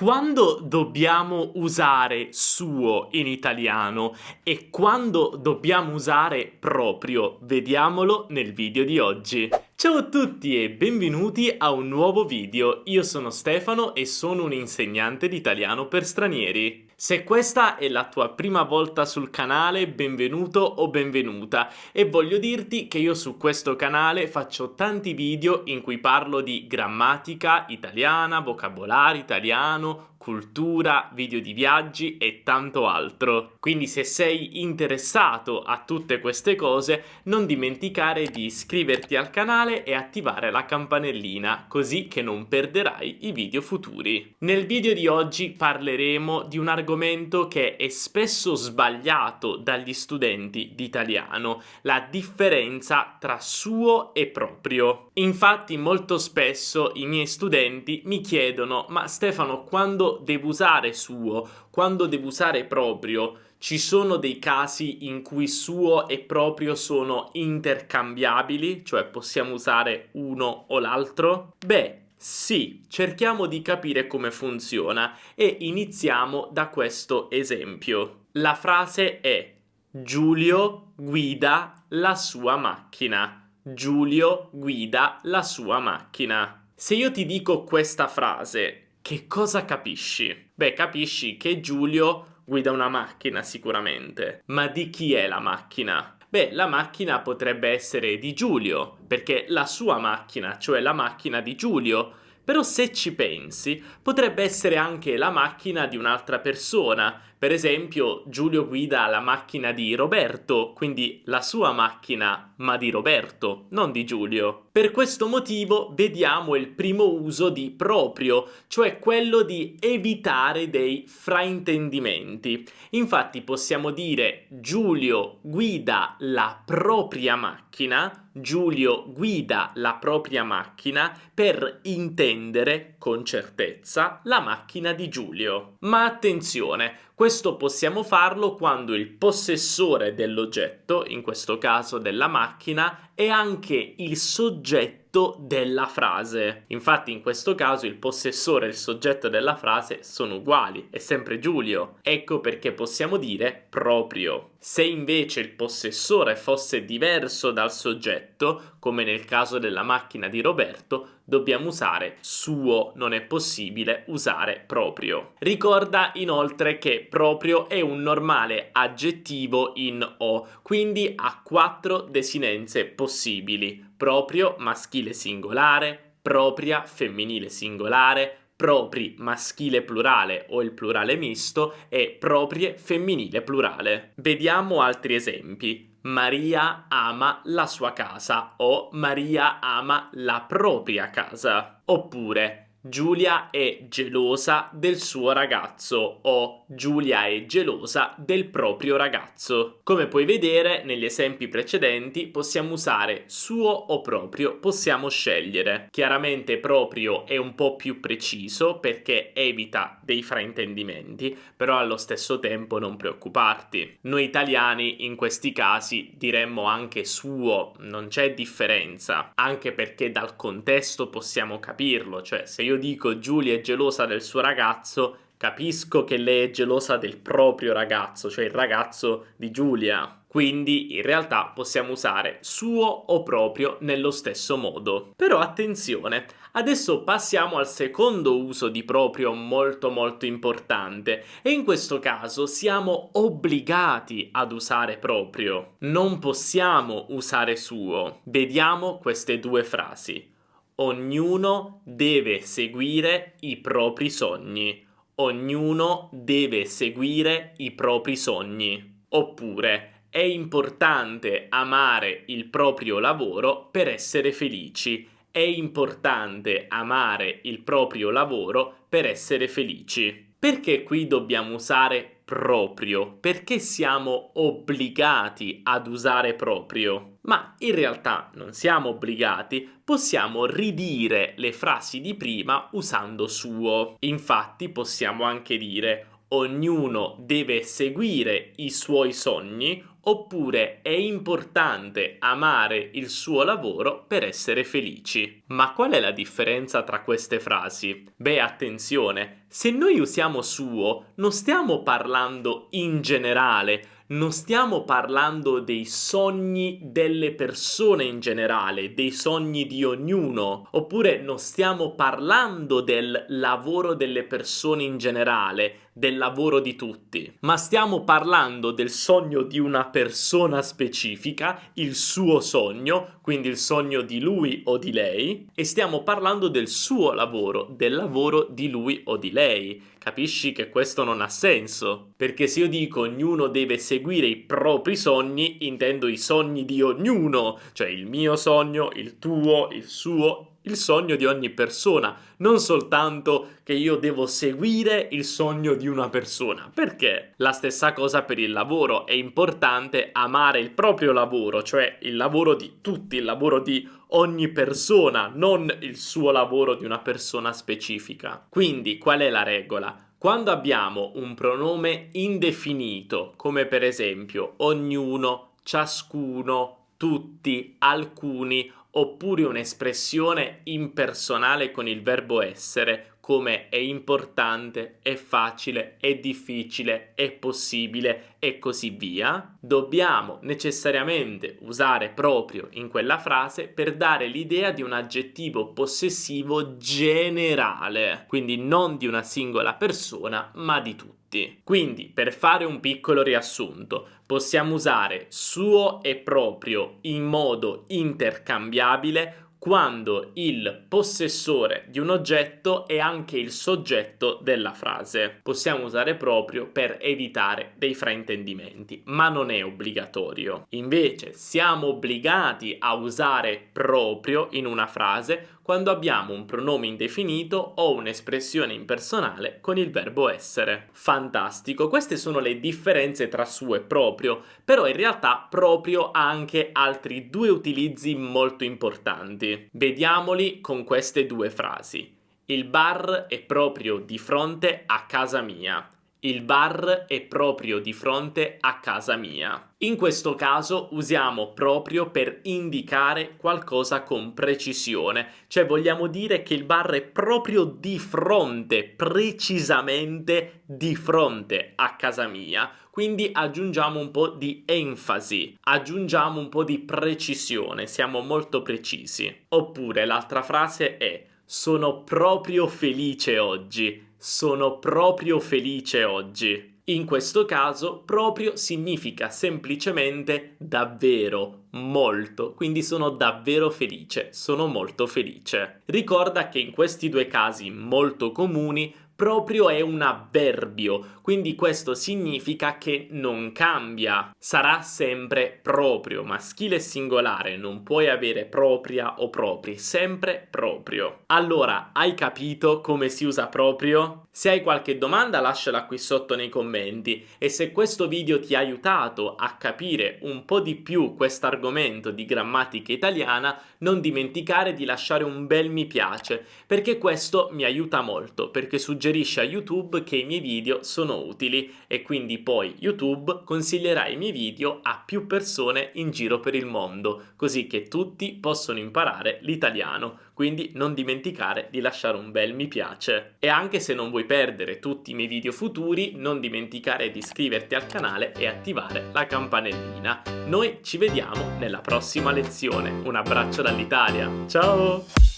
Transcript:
Quando dobbiamo usare suo in italiano e quando dobbiamo usare proprio? Vediamolo nel video di oggi. Ciao a tutti e benvenuti a un nuovo video. Io sono Stefano e sono un insegnante di italiano per stranieri. Se questa è la tua prima volta sul canale, benvenuto o benvenuta, e voglio dirti che io su questo canale faccio tanti video in cui parlo di grammatica italiana, vocabolario italiano, cultura, video di viaggi e tanto altro. Quindi se sei interessato a tutte queste cose, non dimenticare di iscriverti al canale e attivare la campanellina, così che non perderai i video futuri. Nel video di oggi parleremo di un argomento che è spesso sbagliato dagli studenti di italiano, la differenza tra suo e proprio. Infatti molto spesso i miei studenti mi chiedono: ma Stefano, quando devo usare suo, quando devo usare proprio? Ci sono dei casi in cui suo e proprio sono intercambiabili, cioè possiamo usare uno o l'altro? Beh, sì, cerchiamo di capire come funziona e iniziamo da questo esempio. La frase è: Giulio guida la sua macchina. Giulio guida la sua macchina. Se io ti dico questa frase, che cosa capisci? Beh, capisci che Giulio guida una macchina sicuramente. Ma di chi è la macchina? Beh, la macchina potrebbe essere di Giulio, perché la sua macchina, cioè la macchina di Giulio. Però se ci pensi, potrebbe essere anche la macchina di un'altra persona. Per esempio, Giulio guida la macchina di Roberto, quindi la sua macchina, ma di Roberto, non di Giulio. Per questo motivo vediamo il primo uso di proprio, cioè quello di evitare dei fraintendimenti. Infatti possiamo dire Giulio guida la propria macchina, Giulio guida la propria macchina per intendere con certezza la macchina di Giulio. Ma attenzione, questo possiamo farlo quando il possessore dell'oggetto, in questo caso della macchina, è anche il soggetto della frase. Infatti in questo caso il possessore e il soggetto della frase sono uguali, è sempre Giulio. Ecco perché possiamo dire proprio. Se invece il possessore fosse diverso dal soggetto, come nel caso della macchina di Roberto, dobbiamo usare suo, non è possibile usare proprio. Ricorda inoltre che proprio è un normale aggettivo in O, quindi ha 4 desinenze possibili: proprio maschile singolare, propria femminile singolare, propri maschile plurale o il plurale misto e proprie femminile plurale. Vediamo altri esempi. Maria ama la sua casa o Maria ama la propria casa. Oppure Giulia è gelosa del suo ragazzo o Giulia è gelosa del proprio ragazzo. Come puoi vedere negli esempi precedenti possiamo usare suo o proprio, possiamo scegliere. Chiaramente proprio è un po' più preciso perché evita dei fraintendimenti, però allo stesso tempo non preoccuparti. Noi italiani in questi casi diremmo anche suo, non c'è differenza, anche perché dal contesto possiamo capirlo, cioè se io dico Giulia è gelosa del suo ragazzo, capisco che lei è gelosa del proprio ragazzo, cioè il ragazzo di Giulia. Quindi in realtà possiamo usare suo o proprio nello stesso modo. Però attenzione, adesso passiamo al secondo uso di proprio molto importante e in questo caso siamo obbligati ad usare proprio. Non possiamo usare suo. Vediamo queste due frasi. Ognuno deve seguire i propri sogni. Ognuno deve seguire i propri sogni. Oppure è importante amare il proprio lavoro per essere felici. È importante amare il proprio lavoro per essere felici. Perché qui dobbiamo usare proprio? Perché siamo obbligati ad usare proprio? Ma in realtà non siamo obbligati, possiamo ridire le frasi di prima usando suo. Infatti possiamo anche dire ognuno deve seguire i suoi sogni Oppure è importante amare il suo lavoro per essere felici. Ma qual è la differenza tra queste frasi? Beh, attenzione, se noi usiamo suo, non stiamo parlando in generale, non stiamo parlando dei sogni delle persone in generale, dei sogni di ognuno, oppure non stiamo parlando del lavoro delle persone in generale, del lavoro di tutti, ma stiamo parlando del sogno di una persona specifica, il suo sogno, quindi il sogno di lui o di lei, e stiamo parlando del suo lavoro, del lavoro di lui o di lei. Capisci che questo non ha senso? Perché se io dico ognuno deve seguire i propri sogni, intendo i sogni di ognuno, cioè il mio sogno, il tuo, il suo, il sogno di ogni persona, non soltanto che io devo seguire il sogno di una persona. Perché? La stessa cosa per il lavoro, è importante amare il proprio lavoro, cioè il lavoro di tutti, il lavoro di ogni persona, non il suo lavoro di una persona specifica. Quindi, qual è la regola? Quando abbiamo un pronome indefinito, come per esempio ognuno, ciascuno, tutti, alcuni, oppure un'espressione impersonale con il verbo essere, come è importante, è facile, è difficile, è possibile e così via, dobbiamo necessariamente usare proprio in quella frase per dare l'idea di un aggettivo possessivo generale, quindi non di una singola persona, ma di tutti. Quindi, per fare un piccolo riassunto, possiamo usare suo e proprio in modo intercambiabile quando il possessore di un oggetto è anche il soggetto della frase. Possiamo usare proprio per evitare dei fraintendimenti, ma non è obbligatorio. Invece siamo obbligati a usare proprio in una frase quando abbiamo un pronome indefinito o un'espressione impersonale con il verbo essere. Fantastico, queste sono le differenze tra suo e proprio, però in realtà proprio ha anche altri due utilizzi molto importanti. Vediamoli con queste due frasi. Il bar è proprio di fronte a casa mia. Il bar è proprio di fronte a casa mia. In questo caso usiamo proprio per indicare qualcosa con precisione, cioè vogliamo dire che il bar è proprio di fronte, precisamente di fronte a casa mia. Quindi aggiungiamo un po' di enfasi, aggiungiamo un po' di precisione, siamo molto precisi. Oppure l'altra frase è: sono proprio felice oggi. Sono proprio felice oggi. In questo caso proprio significa semplicemente davvero, molto, quindi sono davvero felice, sono molto felice. Ricorda che in questi due casi molto comuni proprio è un avverbio, quindi questo significa che non cambia, sarà sempre proprio, maschile e singolare, non puoi avere propria o propri, sempre proprio. Allora, hai capito come si usa proprio? Se hai qualche domanda lasciala qui sotto nei commenti e se questo video ti ha aiutato a capire un po' di più questo argomento di grammatica italiana, non dimenticare di lasciare un bel mi piace, perché questo mi aiuta molto, perché suggerisce a YouTube che i miei video sono utili e quindi poi YouTube consiglierà i miei video a più persone in giro per il mondo, così che tutti possono imparare l'italiano. Quindi non dimenticare di lasciare un bel mi piace. E anche se non vuoi perdere tutti i miei video futuri, non dimenticare di iscriverti al canale e attivare la campanellina. Noi ci vediamo nella prossima lezione. Un abbraccio dall'Italia. Ciao!